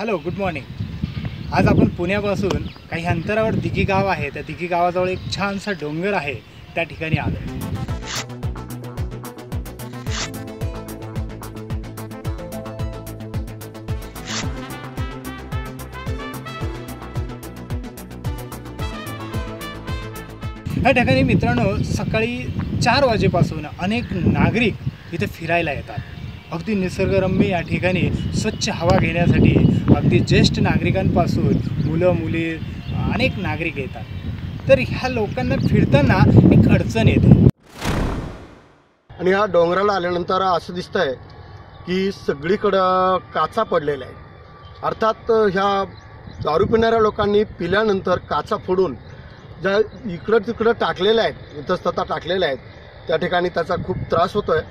Hello, good morning. आज आपण पुण्यापासून काही अंतरावर दिघी गाव आहे. त्या दिघी गावाजवळ एक छानसा डोंगर आहे, त्या ठिकाणी आलो. या ठिकाणी मित्रांनो सकाळी 4 वाजेपासून अनेक नागरिक इथे फिरायला येतात. अगदी निसर्गरम्य या ठिकाणी स्वच्छ हवा घेण्यासाठी अगदी ज्येष्ठ नागरिकांपासून मुलं मुली अनेक नागरिक येतात. तर ह्या लोकांना फिरताना एक अडचण येते. आणि ह्या डोंगराला आल्यानंतर असं दिसतंय की सगळीकडं काचा पडलेल्या आहेत. अर्थात ह्या दारू पिणाऱ्या लोकांनी पिल्यानंतर काचा फोडून ज्या इकडं तिकडं टाकलेल्या आहेत, इतस्ततः टाकलेल्या आहेत, त्या ठिकाणी त्याचा खूप त्रास होतोय.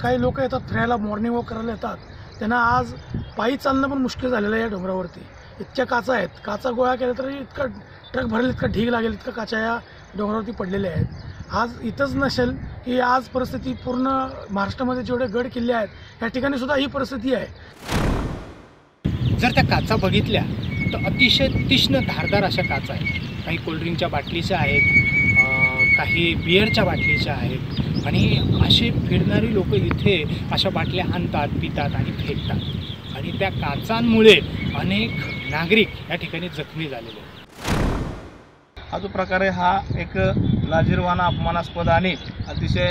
काही लोक येतात फिरायला, मॉर्निंग वॉक करायला येतात. त्यांना आज पायी चालणं पण मुश्किल झालेलं आहे. या डोंगरावरती इतक्या काचा आहेत. काचा गोळा केल्या तरी इतका ट्रक भरेल, इतका ढीग लागेल, इतका काचा या डोंगरावरती पडलेल्या आहेत. आज इथंच नसेल की आज परिस्थिती पूर्ण महाराष्ट्रामध्ये जेवढे गड किल्ले आहेत या ठिकाणी सुद्धा ही परिस्थिती आहे. जर त्या काचा बघितल्या तर अतिशय तीक्ष्ण धारदार अशा काचा आहेत. काही कोल्ड्रिंकच्या बाटलीच्या आहेत, काही बिअरच्या बाटलीच्या आहेत. आणि असे फिरणारी लोक इथे अशा बाटल्या आणतात, पितात आणि फेकतात. आणि त्या काचांमुळे अनेक नागरिक या ठिकाणी जखमी झालेले आहेत. हा जो प्रकार आहे हा एक लाजिरवाणा, अपमानास्पद आणि अतिशय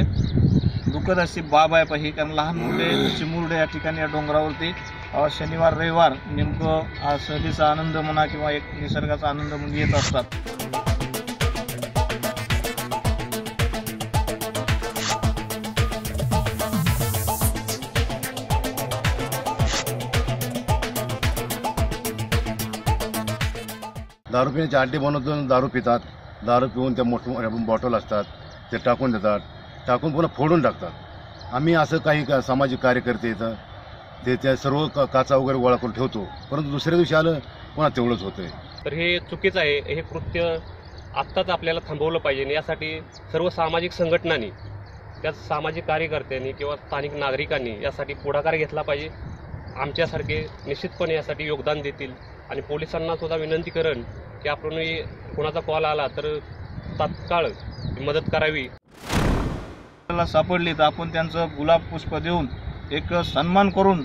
दुःखद अशी बाब आहे पाहिजे. कारण लहान मुले, चिमुरडे या ठिकाणी या डोंगरावरती शनिवार रविवार नेमकं सहलीचा आनंद म्हणा किंवा एक निसर्गाचा आनंद म्हणून येत असतात. दारू पिण्याचे अड्डे बनवून दारू पितात. दारू पिऊन त्या मोठमोठ्या बॉटल असतात ते टाकून देतात, टाकून पुन्हा फोडून टाकतात. आम्ही असं काही सामाजिक कार्यकर्ते येतं ते त्या सर्व काचा वगैरे गोळा करून ठेवतो, परंतु दुसऱ्या दिवशी आलं पुन्हा तेवढंच होतंय. तर हे चुकीचं आहे. हे कृत्य आत्ताच आपल्याला थांबवलं पाहिजे. यासाठी सर्व सामाजिक संघटनांनी, त्या सामाजिक कार्यकर्त्यांनी किंवा स्थानिक नागरिकांनी यासाठी पुढाकार घेतला पाहिजे. आमच्यासारखे निश्चितपणे यासाठी योगदान देतील. आणि पोलिसांना सुद्धा विनंती करेन की आपण कोणाचा कॉल आला तर तात्काळ मदत करावी. सापडली तर आपण त्यांचं गुलाब पुष्प देऊन एक सन्मान करून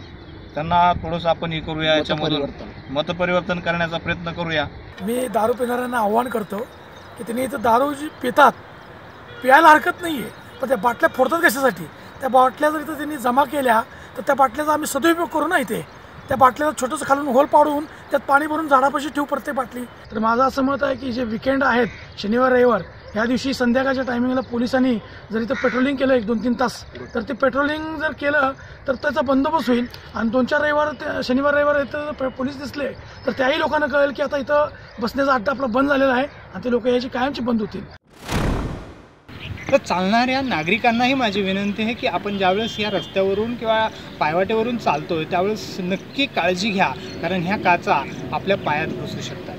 त्यांना थोडंसं आपण हे करूया, याच्यामधून मतपरिवर्तन करण्याचा प्रयत्न करूया. मी दारू पिणाऱ्यांना आव्हान करतो की त्यांनी इथं दारू जी पितात, प्यायला हरकत नाही आहे, पण त्या बाटल्या फोडतात कशासाठी? त्या बाटल्या जर इथं त्यांनी जमा केल्या तर त्या बाटल्याचा आम्ही सदुपयोग करू ना. इथे त्या बाटल्याला छोटंसं खालून होल पाडून त्यात पाणी भरून झाडापाशी ठेवू प्रत्येक बाटली. तर माझं असं मत आहे की जे विकेंड आहेत, शनिवार रविवार, ह्या दिवशी संध्याकाळच्या टायमिंगला पोलिसांनी जर इथं पेट्रोलिंग केलं 1-2-3 तास, तर ते पेट्रोलिंग जर केलं तर त्याचा बंदोबस्त होईल. आणि 2-4 रविवार, शनिवार रविवार इथं पोलीस दिसले तर त्याही लोकांना कळेल की आता इथं बसण्याचा अड्डा आपला बंद झालेला आहे आणि ते लोक याची कायमची बंद होतील. तर चालणाऱ्या नागरिकांनाही माझी विनंती आहे की आपण ज्यावेळेस या रस्त्यावरून किंवा पायवाटेवरून चालतोय त्यावेळेस नक्की काळजी घ्या, कारण ह्या काचा आपल्या पायात घुसू शकतात.